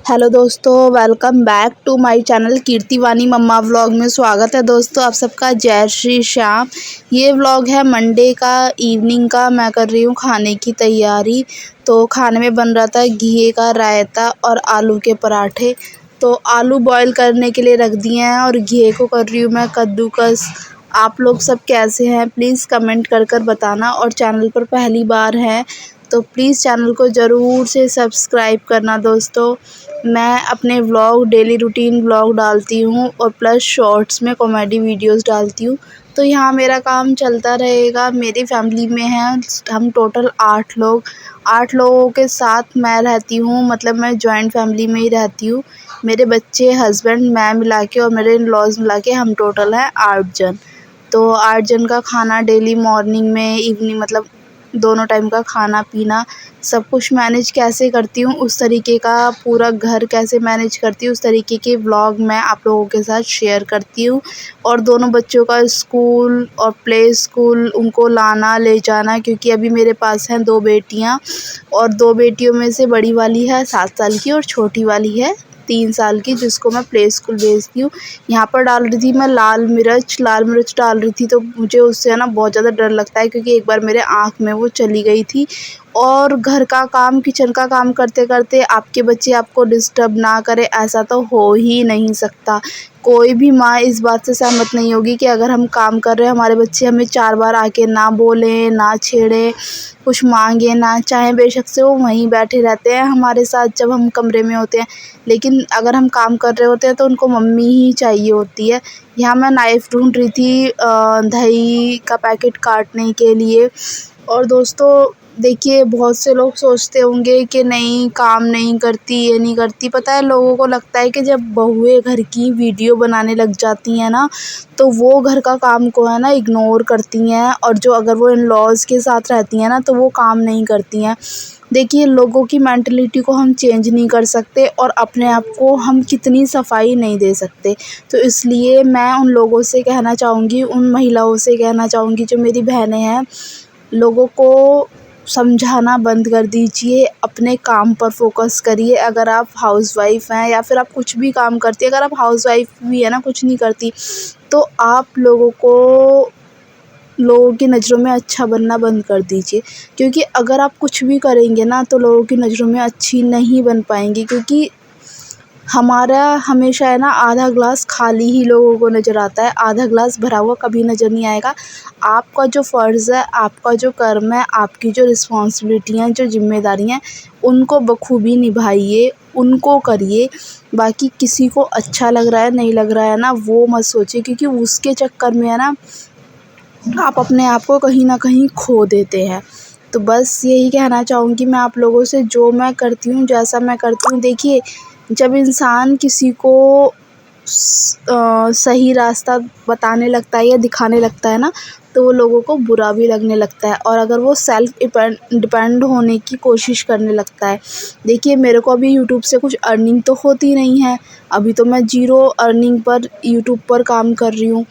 Hello दोस्तों, welcome back to my channel Kirti Vani mamma vlog में स्वागत है। दोस्तों, आप सबका जय श्री श्याम। ये व्लॉग है मंडे का इवनिंग का। मैं कर रही हूँ खाने की तैयारी। तो खाने में बन रहा था घी का रायता और आलू के पराठे। तो आलू बॉईल करने के लिए रख दिए हैं और घी को कर रही हूँ मैं कद्दूकस। आप लोग सब कैसे हैं प्लीज़ कमेंट कर बताना, और चैनल पर पहली बार हैं तो प्लीज़ चैनल को ज़रूर से सब्सक्राइब करना। दोस्तों, मैं अपने व्लॉग डेली रूटीन व्लॉग डालती हूँ और प्लस शॉर्ट्स में कॉमेडी वीडियोस डालती हूँ। तो यहाँ मेरा काम चलता रहेगा। मेरी फैमिली में हैं हम टोटल 8 लोग। 8 लोगों के साथ मैं रहती हूँ, मतलब मैं जॉइंट फैमिली में ही रहती हूँ। मेरे बच्चे, हस्बैंड, मैं मिला के और मेरे इन-लॉज़ मिला के हम टोटल हैं 8 जन। तो 8 जन का खाना डेली मॉर्निंग में, इवनिंग, मतलब दोनों टाइम का खाना पीना सब कुछ मैनेज कैसे करती हूँ, उस तरीके का पूरा घर कैसे मैनेज करती हूँ, उस तरीके के व्लॉग मैं आप लोगों के साथ शेयर करती हूँ। और दोनों बच्चों का स्कूल और प्ले स्कूल, उनको लाना ले जाना, क्योंकि अभी मेरे पास हैं 2 बेटियाँ और 2 बेटियों में से बड़ी वाली है 7 साल की और छोटी वाली है 3 साल की, जिसको मैं प्ले स्कूल भेजती हूँ। यहाँ पर डाल रही थी मैं लाल मिर्च डाल रही थी, तो मुझे उससे ना बहुत ज़्यादा डर लगता है, क्योंकि एक बार मेरे आँख में वो चली गई थी। और घर का काम, किचन का काम करते-करते आपके बच्चे आपको डिस्टर्ब ना करें, ऐसा तो हो ही नहीं सकता। कोई भी माँ इस बात से सहमत नहीं होगी कि अगर हम काम कर रहे हैं, हमारे बच्चे हमें 4 बार आके ना बोलें, ना छेड़ें, कुछ माँगे ना चाहें। बेशक से वो वहीं बैठे रहते हैं हमारे साथ जब हम कमरे में होते हैं, लेकिन अगर हम काम कर रहे होते हैं तो उनको मम्मी ही चाहिए होती है। यहाँ मैं नाइफ़ ढूँढ रही थी दही का पैकेट काटने के लिए। और दोस्तों देखिए, बहुत से लोग सोचते होंगे कि नहीं, काम नहीं करती, ये नहीं करती। पता है, लोगों को लगता है कि जब बहुएँ घर की वीडियो बनाने लग जाती हैं ना, तो वो घर का काम को है ना इग्नोर करती हैं, और जो अगर वो इन-लॉज़ के साथ रहती हैं ना, तो वो काम नहीं करती हैं। देखिए, लोगों की मेंटालिटी को हम चेंज नहीं कर सकते और अपने आप को हम कितनी सफाई नहीं दे सकते। तो इसलिए मैं उन लोगों से कहना चाहूँगी, उन महिलाओं से कहना चाहूँगी जो मेरी बहनें हैं, लोगों को समझाना बंद कर दीजिए, अपने काम पर फ़ोकस करिए। अगर आप हाउसवाइफ़ हैं या फिर आप कुछ भी काम करती हैं, अगर आप हाउसवाइफ़ भी है ना, कुछ नहीं करती, तो आप लोगों की नज़रों में अच्छा बनना बंद कर दीजिए। क्योंकि अगर आप कुछ भी करेंगे ना, तो लोगों की नज़रों में अच्छी नहीं बन पाएँगी, क्योंकि हमारा हमेशा है ना आधा ग्लास खाली ही लोगों को नज़र आता है, आधा ग्लास भरा हुआ कभी नज़र नहीं आएगा। आपका जो फ़र्ज़ है, आपका जो कर्म है, आपकी जो रिस्पॉन्सिबिलिटी हैं, जो ज़िम्मेदारी हैं, उनको बखूबी निभाइए, उनको करिए। बाकी किसी को अच्छा लग रहा है, नहीं लग रहा है ना, वो मत सोचिए, क्योंकि उसके चक्कर में है ना आप अपने आप को कहीं न कहीं खो देते हैं। तो बस यही कहना चाहूँगी मैं आप लोगों से, जो मैं करती हूँ, जैसा मैं करती हूँ। देखिए, जब इंसान किसी को सही रास्ता बताने लगता है या दिखाने लगता है ना, तो वो लोगों को बुरा भी लगने लगता है, और अगर वो सेल्फ डिपेंड होने की कोशिश करने लगता है। देखिए, मेरे को अभी यूट्यूब से कुछ अर्निंग तो होती नहीं है। अभी तो मैं ज़ीरो अर्निंग पर यूट्यूब पर काम कर रही हूँ।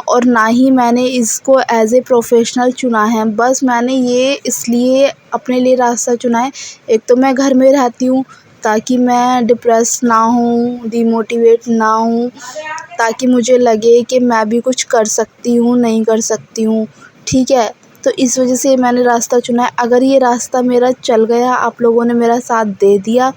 और ना ही मैंने इसको एज़ ए प्रोफ़ेशनल चुना है। बस मैंने ये इसलिए अपने लिए रास्ता चुना है, एक तो मैं घर में रहती हूँ ताकि मैं डिप्रेस ना हूँ, डिमोटिवेट ना हूँ, ताकि मुझे लगे कि मैं भी कुछ कर सकती हूँ, नहीं कर सकती हूँ, ठीक है? तो इस वजह से मैंने रास्ता चुना है। अगर ये रास्ता मेरा चल गया, आप लोगों ने मेरा साथ दे दिया,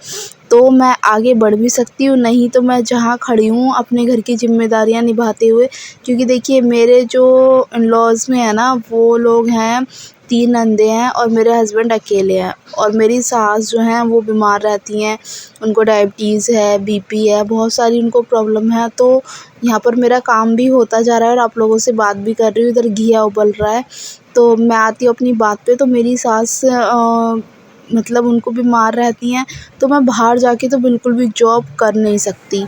तो मैं आगे बढ़ भी सकती हूँ, नहीं तो मैं जहाँ खड़ी हूँ अपने घर की ज़िम्मेदारियाँ निभाते हुए, क्योंकि देखिए, मेरे जो इन-लॉज़ में है ना, वो लोग हैं, 3 नंदे हैं और मेरे हस्बैंड अकेले हैं, और मेरी सास जो हैं वो बीमार रहती हैं, उनको डायबिटीज़ है, बीपी है, बहुत सारी उनको प्रॉब्लम है। तो यहाँ पर मेरा काम भी होता जा रहा है और आप लोगों से बात भी कर रही हूँ, इधर घिया उबल रहा है। तो मैं आती हूँ अपनी बात पे, तो मेरी सास मतलब उनको बीमार रहती हैं, तो मैं बाहर जाके तो बिल्कुल भी जॉब कर नहीं सकती।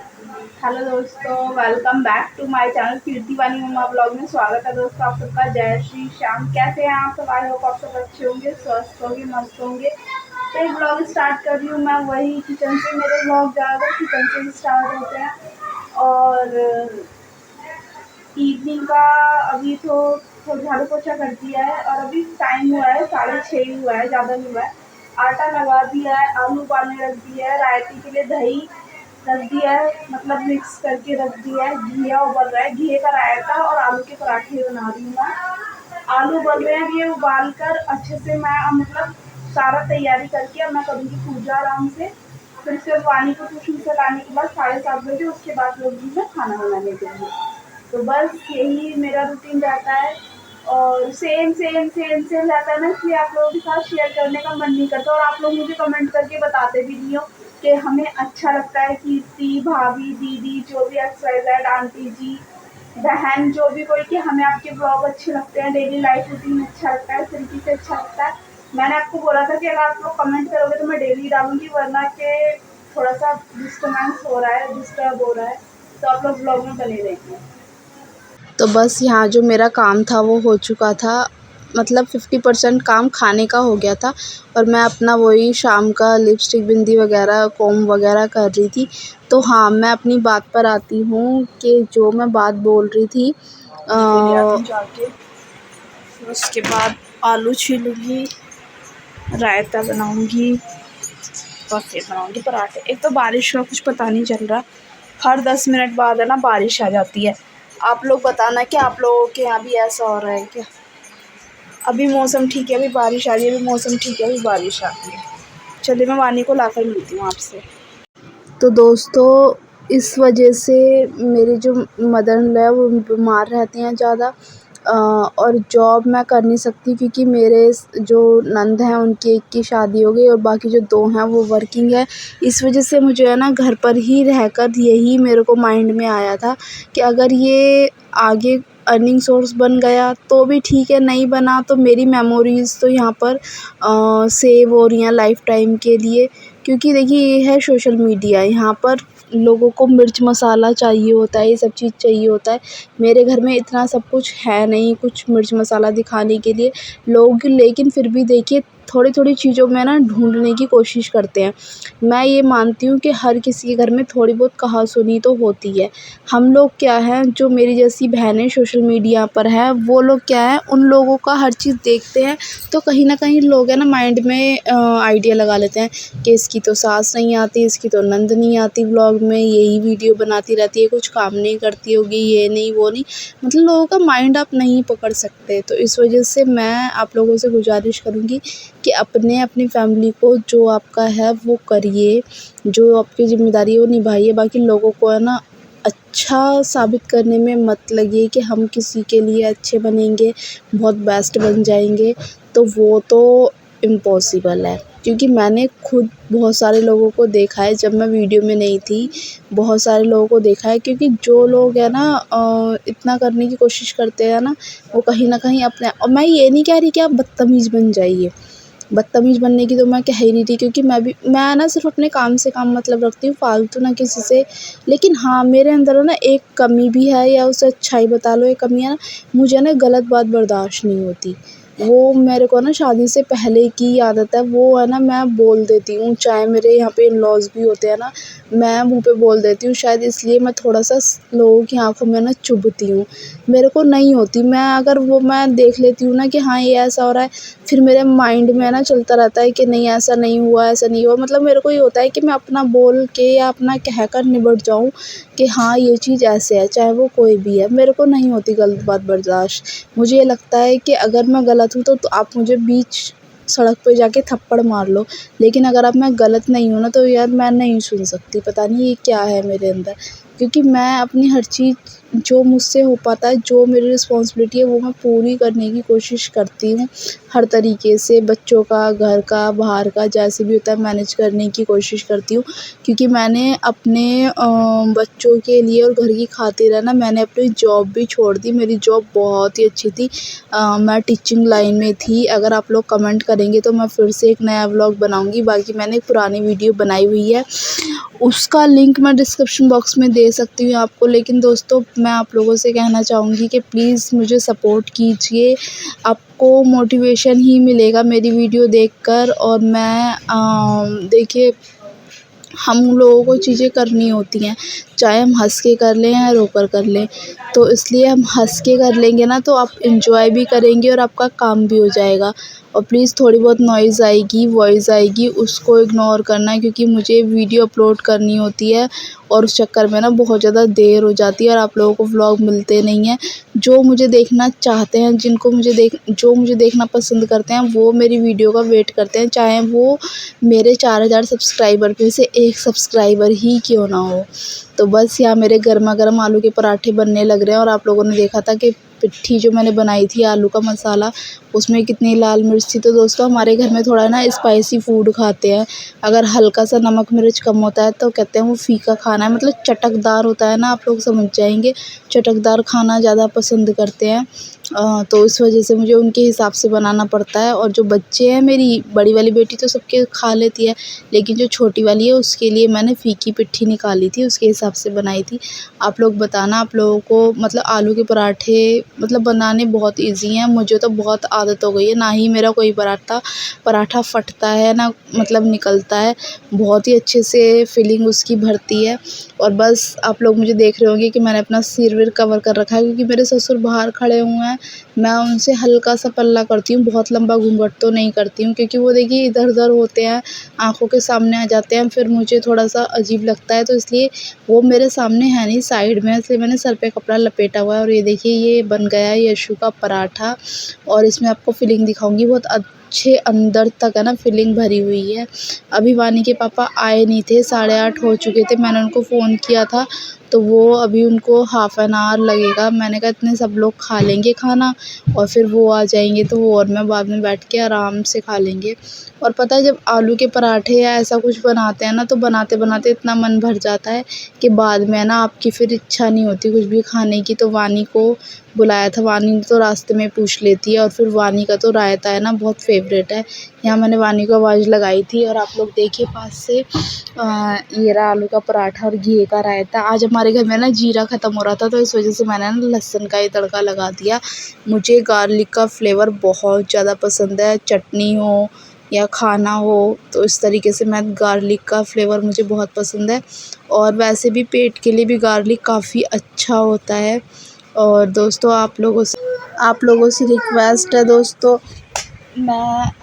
हेलो दोस्तों, welcome back to my channel Kirti Vani mamma vlog में स्वागत है। दोस्तों, आप सबका जय श्री श्याम। कैसे हैं आप सब? आई होप आप सब अच्छे होंगे, स्वस्थ होंगे, मस्त होंगे। तो एक व्लॉग स्टार्ट कर रही हूँ मैं, वही किचन से। मेरे व्लॉग ज़्यादातर किचन से स्टार्ट होते हैं। और इवनिंग का अभी तो झाड़ू पोछा कर दिया है, और अभी टाइम हुआ है 6:30 हुआ है, ज़्यादा नहीं हुआ है। आटा लगा दिया है, आलू उबालने रख दिया है, रायते के लिए दही रख दिया है, मतलब मिक्स करके रख दिया है, घिया उबल रहा है, घिये का रायता और आलू के पराठे बना रही हूँ मैं। आलू उबल रहे हैं, ये उबाल कर अच्छे से मैं मतलब सारा तैयारी करके अब मैं करूँगी पूजा आराम से। फिर से वानी को ट्यूशन से लाने के बाद 7:30 बजे उसके बाद लगी मैं खाना बनाने के लिए। तो बस यही मेरा रूटीन रहता है और सेम सेम सेम सेम रहता है ना, इसलिए आप लोगों के साथ शेयर करने का मन नहीं करता। और आप लोग मुझे कमेंट करके बताते भी नहीं हो कि हमें अच्छा लगता है कीर्ति भाभी दीदी जो भी XYZ आंटी जी बहन जो भी कोई कि हमें आपके ब्लॉग अच्छे लगते हैं, डेली लाइफ रूटीन अच्छा लगता है, तरीके से अच्छा लगता है। मैंने आपको बोला था कि अगर आप लोग कमेंट करोगे तो मैं डेली डालूंगी, वरना के थोड़ा सा डिस्टर्बेंस हो रहा है, डिस्टर्ब हो रहा है, तो आप लोग ब्लॉग में बने रहिए। तो बस यहाँ जो मेरा काम था वो हो चुका था, मतलब 50% काम खाने का हो गया था और मैं अपना वही शाम का लिपस्टिक बिंदी वगैरह कॉम्ब वगैरह कर रही थी। तो हाँ, मैं अपनी बात पर आती हूँ कि जो मैं बात बोल रही थी जाके उसके बाद आलू छीलूंगी, रायता बनाऊंगी और फिर बनाऊंगी पराठे। एक तो बारिश का कुछ पता नहीं चल रहा, हर 10 मिनट बाद है ना बारिश आ जाती है। आप लोग बताना कि आप लोगों के यहाँ भी ऐसा हो रहा है क्या? अभी मौसम ठीक है, अभी बारिश आ रही है, अभी मौसम ठीक है, अभी बारिश आ रही है। चलिए मैं वानी को लाकर मिलती हूँ आपसे। तो दोस्तों, इस वजह से मेरे जो मदर इन लॉ है वो बीमार रहते हैं ज़्यादा, और जॉब मैं कर नहीं सकती क्योंकि मेरे जो नंद हैं उनकी एक की शादी हो गई और बाकी जो 2 हैं वो वर्किंग है। इस वजह से मुझे है ना घर पर ही रहकर यही मेरे को माइंड में आया था कि अगर ये आगे अर्निंग सोर्स बन गया तो भी ठीक है, नहीं बना तो मेरी मेमोरीज़ तो यहाँ पर सेव हो रही हैं लाइफ़ टाइम के लिए। क्योंकि देखिए ये है सोशल मीडिया, यहाँ पर लोगों को मिर्च मसाला चाहिए होता है, ये सब चीज़ चाहिए होता है। मेरे घर में इतना सब कुछ है नहीं, कुछ मिर्च मसाला दिखाने के लिए लोग, लेकिन फिर भी देखिए थोड़ी-थोड़ी चीज़ों में ना ढूँढने की कोशिश करते हैं। मैं ये मानती हूँ कि हर किसी के घर में थोड़ी बहुत कहा-सुनी तो होती है। हम लोग क्या हैं, जो मेरी जैसी बहनें सोशल मीडिया पर हैं, वो लोग क्या है, उन लोगों का हर चीज़ देखते हैं तो कहीं न कहीं लोग है ना माइंड में आइडिया लगा लेते हैं कि इसकी तो सास नहीं आती, इसकी तो नंद नहीं आती व्लॉग में, यही वीडियो बनाती रहती है, कुछ काम नहीं करती होगी, ये नहीं वो नहीं, मतलब लोगों का माइंड आप नहीं पकड़ सकते। तो इस वजह से मैं आप लोगों से गुजारिश करूँगी कि अपनी फैमिली को जो आपका है वो करिए, जो आपकी ज़िम्मेदारी है वो निभाइए। बाकी लोगों को है ना अच्छा साबित करने में मत लगिए कि हम किसी के लिए अच्छे बनेंगे, बहुत बेस्ट बन जाएंगे, तो वो तो इम्पॉसिबल है। क्योंकि मैंने खुद बहुत सारे लोगों को देखा है, जब मैं वीडियो में नहीं थी, बहुत सारे लोगों को देखा है। क्योंकि जो लोग है ना इतना करने की कोशिश करते हैं ना, वो कहीं न कहीं अपने, और मैं ये नहीं कह रही कि आप बदतमीज़ बन जाइए, बदतमीज़ बनने की तो मैं कह ही नहीं रही, क्योंकि मैं ना सिर्फ़ अपने काम से काम मतलब रखती हूँ, फ़ालतू ना किसी से। लेकिन हाँ, मेरे अंदर है ना एक कमी भी है, या उसे अच्छाई बता लो, एक कमी है ना, मुझे ना गलत बात बर्दाश्त नहीं होती। वो मेरे को ना शादी से पहले की आदत है, वो है ना मैं बोल देती हूँ, चाहे मेरे यहाँ पे इन-लॉज़ भी होते हैं ना, मैं मुँह पे बोल देती हूँ। शायद इसलिए मैं थोड़ा-सा लोगों की आँखों में ना चुभती हूँ, मेरे को नहीं होती। मैं देख लेती हूँ ना कि हाँ, ये ऐसा हो रहा है, फिर मेरे माइंड में ना चलता रहता है कि नहीं ऐसा नहीं हुआ, ऐसा नहीं हुआ। मतलब मेरे को ये होता है कि मैं अपना बोल के या अपना कह कर निबट जाऊँ कि हाँ, ये चीज़ ऐसे है, चाहे वो कोई भी है। मेरे को नहीं होती गलत बात बर्दाश्त। मुझे ये लगता है कि अगर मैं गलत हूँ तो आप मुझे बीच सड़क पे जाके थप्पड़ मार लो, लेकिन अगर अब मैं गलत नहीं हूँ ना तो यार मैं नहीं सुन सकती। पता नहीं ये क्या है मेरे अंदर, क्योंकि मैं अपनी हर चीज़ जो मुझसे हो पाता है, जो मेरी रिस्पॉन्सिबिलिटी है वो मैं पूरी करने की कोशिश करती हूँ। हर तरीके से बच्चों का, घर का, बाहर का, जैसे भी होता है मैनेज करने की कोशिश करती हूँ। क्योंकि मैंने अपने बच्चों के लिए और घर की खातिर है ना मैंने अपनी जॉब भी छोड़ दी। मेरी जॉब बहुत ही अच्छी थी, मैं टीचिंग लाइन में थी। अगर आप लोग कमेंट करेंगे तो मैं फिर से एक नया व्लॉग बनाऊँगी। बाकी मैंने एक पुरानी वीडियो बनाई हुई है, उसका लिंक मैं डिस्क्रिप्शन बॉक्स में दे सकती हूँ आपको। लेकिन दोस्तों, मैं आप लोगों से कहना चाहूँगी कि प्लीज़ मुझे सपोर्ट कीजिए, आपको मोटिवेशन ही मिलेगा मेरी वीडियो देखकर। और मैं देखिए, हम लोगों को चीज़ें करनी होती हैं, चाहे हम हँस के कर लें या रो कर लें। तो इसलिए हम हँस के कर लेंगे ना तो आप एंजॉय भी करेंगे और आपका काम भी हो जाएगा। और प्लीज़ थोड़ी बहुत नॉइज़ आएगी, वॉइस आएगी, उसको इग्नोर करना है, क्योंकि मुझे वीडियो अपलोड करनी होती है और उस चक्कर में ना बहुत ज़्यादा देर हो जाती है और आप लोगों को व्लॉग मिलते नहीं हैं। जो मुझे देखना चाहते हैं, जो मुझे देखना पसंद करते हैं, वो मेरी वीडियो का वेट करते हैं, चाहे वो मेरे 4000 सब्सक्राइबर में से एक सब्सक्राइबर ही क्यों ना हो। तो बस यहाँ मेरे गरमा-गरम आलू के पराठे बनने लग रहे हैं और आप लोगों ने देखा था कि पिट्ठी जो मैंने बनाई थी आलू का मसाला, उसमें कितनी लाल मिर्च थी। तो दोस्तों हमारे घर में थोड़ा ना स्पाइसी फूड खाते हैं। अगर हल्का सा नमक मिर्च कम होता है तो कहते हैं वो फीका खाना है, मतलब चटकदार होता है ना, आप लोग समझ जाएंगे। चटकदार खाना ज़्यादा पसंद करते हैं। तो इस वजह से मुझे उनके हिसाब से बनाना पड़ता है। और जो बच्चे हैं, मेरी बड़ी वाली बेटी तो सबके खा लेती है, लेकिन जो छोटी वाली है उसके लिए मैंने फीकी पिट्ठी निकाली थी, उसके हिसाब से बनाई थी। आप लोग बताना, आप लोगों को मतलब आलू के पराठे मतलब बनाने बहुत ईज़ी हैं। मुझे तो बहुत आदत हो गई है, ना ही मेरा कोई पराठा फटता है, ना मतलब निकलता है। बहुत ही अच्छे से फिलिंग उसकी भरती है। और बस आप लोग मुझे देख रहे होंगे कि मैंने अपना सिर-विर कवर कर रखा है, क्योंकि मेरे ससुर बाहर खड़े हुए हैं। मैं उनसे हल्का सा पल्ला करती हूँ, बहुत लंबा घूंघट तो नहीं करती हूँ, क्योंकि वो देखिए इधर-उधर होते हैं, आँखों के सामने आ जाते हैं, फिर मुझे थोड़ा-सा अजीब लगता है। तो इसलिए वो मेरे सामने है नहीं, साइड में है, इसलिए मैंने सर पे कपड़ा लपेटा हुआ है। और ये देखिए ये बन गया है यशु का पराठा। और इसमें आपको फिलिंग दिखाऊँगी, बहुत अच्छे अंदर तक है ना फिलिंग भरी हुई है। अभी वानी के पापा आए नहीं थे, 8:30 हो चुके थे। मैंने उनको फ़ोन किया था, तो वो अभी उनको हाफ़ एन आवर लगेगा। मैंने कहा इतने सब लोग खा लेंगे खाना और फिर वो आ जाएँगे, तो वो और मैं बाद में बैठ के आराम से खा लेंगे। और पता है, जब आलू के पराठे या ऐसा कुछ बनाते हैं ना, तो बनाते-बनाते इतना मन भर जाता है कि बाद में ना आपकी फिर इच्छा नहीं होती कुछ भी खाने की। तो वानी को बुलाया था, वानी ने तो रास्ते में पूछ लेती है। और फिर वानी का तो रायता है ना बहुत फ़ेवरेट है। यहाँ मैंने वानी को आवाज़ लगाई थी और आप लोग देखिए पास से ये रहा आलू का पराठा और घी का रायता। आज हमारे घर में ना जीरा ख़त्म हो रहा था, तो इस वजह से मैंने ना लहसुन का ही तड़का लगा दिया। मुझे गार्लिक का फ्लेवर बहुत ज़्यादा पसंद है, चटनी हो या खाना हो, तो इस तरीके से मैं गार्लिक का फ्लेवर मुझे बहुत पसंद है। और वैसे भी पेट के लिए भी गार्लिक काफ़ी अच्छा होता है। और दोस्तों आप लोगों से रिक्वेस्ट है दोस्तों,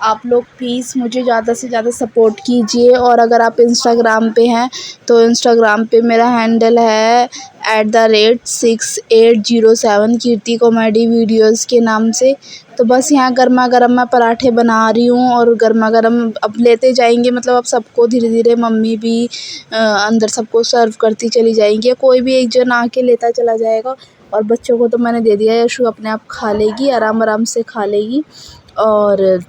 आप लोग प्लीज़ मुझे ज़्यादा से ज़्यादा सपोर्ट कीजिए। और अगर आप इंस्टाग्राम पे हैं तो इंस्टाग्राम पे मेरा हैंडल है @6807 कीर्ति कॉमेडी वीडियोज़ के नाम से। तो बस यहाँ गरमा-गरम मैं पराठे बना रही हूँ और गरमा-गरम अब लेते जाएंगे, मतलब अब सबको धीरे-धीरे मम्मी भी अंदर सबको सर्व करती चली जाएंगी, या कोई भी एक जन आके लेता चला जाएगा। और बच्चों को तो मैंने दे दिया है, यशु अपने आप खा लेगी, आराम-आराम से खा लेगी। और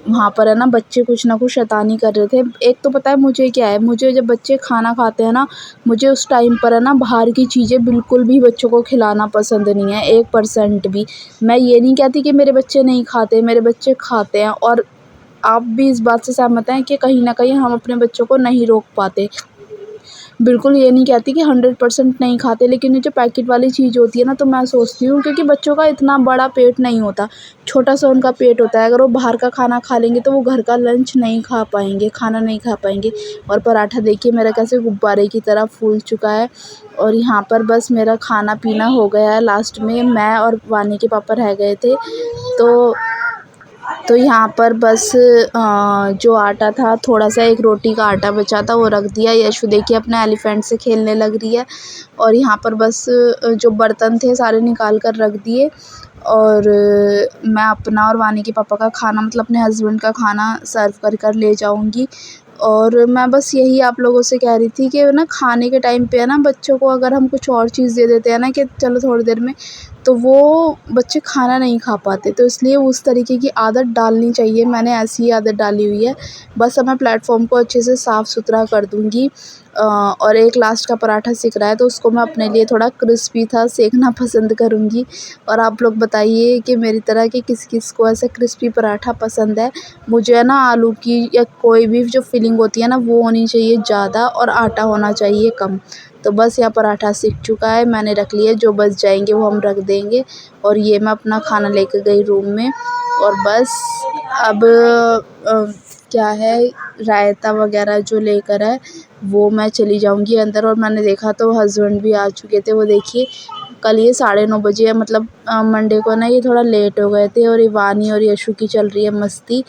वहाँ पर है ना बच्चे कुछ ना कुछ शैतानी कर रहे थे। एक तो पता है मुझे क्या है, मुझे जब बच्चे खाना खाते हैं ना, मुझे उस टाइम पर है ना बाहर की चीज़ें बिल्कुल भी बच्चों को खिलाना पसंद नहीं है, 1% भी। मैं ये नहीं कहती कि मेरे बच्चे नहीं खाते, मेरे बच्चे खाते हैं। और आप भी इस बात से सहमत हैं कि कहीं न कहीं हम अपने बच्चों को नहीं रोक पाते। बिल्कुल ये नहीं कहती कि 100% नहीं खाते, लेकिन ये जो पैकेट वाली चीज़ होती है ना, तो मैं सोचती हूँ, क्योंकि बच्चों का इतना बड़ा पेट नहीं होता, छोटा-सा उनका पेट होता है। अगर वो बाहर का खाना खा लेंगे तो वो घर का लंच नहीं खा पाएँगे, खाना नहीं खा पाएँगे। और पराठा देखिए मेरा कैसे गुब्बारे की तरह फूल चुका है। और यहाँ पर बस मेरा खाना-पीना हो गया है। लास्ट में मैं और वानी के पापा रह गए थे। तो यहाँ पर बस जो आटा था, थोड़ा-सा एक रोटी का आटा बचा था, वो रख दिया। यशु देखिए अपने एलिफेंट से खेलने लग रही है। और यहाँ पर बस जो बर्तन थे सारे निकाल कर रख दिए। और मैं अपना और वानी के पापा का खाना, मतलब अपने हस्बैंड का खाना सर्व कर कर ले जाऊँगी। और मैं बस यही आप लोगों से कह रही थी कि ना खाने के टाइम पे है ना बच्चों को अगर हम कुछ और चीज़ दे देते हैं ना कि चलो थोड़ी देर में, तो वो बच्चे खाना नहीं खा पाते। तो इसलिए उस तरीके की आदत डालनी चाहिए, मैंने ऐसी ही आदत डाली हुई है। बस अब मैं प्लेटफ़ॉर्म को अच्छे से साफ़ सुथरा कर दूँगी। और एक लास्ट का पराठा सिक रहा है, तो उसको मैं अपने लिए थोड़ा क्रिस्पी था सेकना पसंद करूँगी। और आप लोग बताइए कि मेरी तरह के किस-किस को ऐसा क्रिस्पी पराठा पसंद है। मुझे है ना आलू की या कोई भी जो फिलिंग होती है ना, वो होनी चाहिए ज़्यादा और आटा होना चाहिए कम। तो बस यहाँ पराठा सिक चुका है, मैंने रख लिया, जो बच जाएंगे वो हम रख देंगे। और ये मैं अपना खाना लेकर गई रूम में। और बस अब क्या है, रायता वगैरह जो लेकर है वो मैं चली जाऊंगी अंदर। और मैंने देखा तो हस्बैंड भी आ चुके थे। वो देखिए कल ये 9:30 बजे है, मतलब मंडे को ना ये थोड़ा लेट हो गए थे। और इवानी और यशु की चल रही है मस्ती।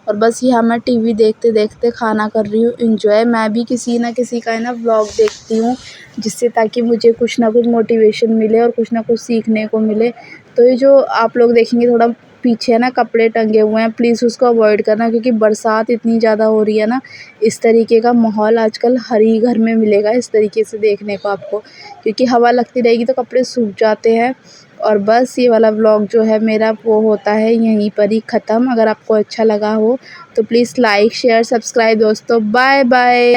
और बस यहाँ मैं टीवी देखते देखते खाना कर रही हूँ एंजॉय। मैं भी किसी ना किसी का है ना व्लॉग देखती हूँ, जिससे ताकि मुझे कुछ ना कुछ मोटिवेशन मिले और कुछ ना कुछ सीखने को मिले। तो ये जो आप लोग देखेंगे थोड़ा पीछे है ना कपड़े टंगे हुए हैं, प्लीज़ उसको अवॉइड करना, क्योंकि बरसात इतनी ज़्यादा हो रही है ना। इस तरीके का माहौल आजकल हर ही घर में मिलेगा इस तरीके से देखने को आपको, क्योंकि हवा लगती रहेगी तो कपड़े सूख जाते हैं। और बस ये वाला व्लॉग जो है मेरा वो होता है यहीं पर ही ख़त्म। अगर आपको अच्छा लगा हो तो प्लीज़ लाइक शेयर सब्सक्राइब दोस्तों। Bye bye.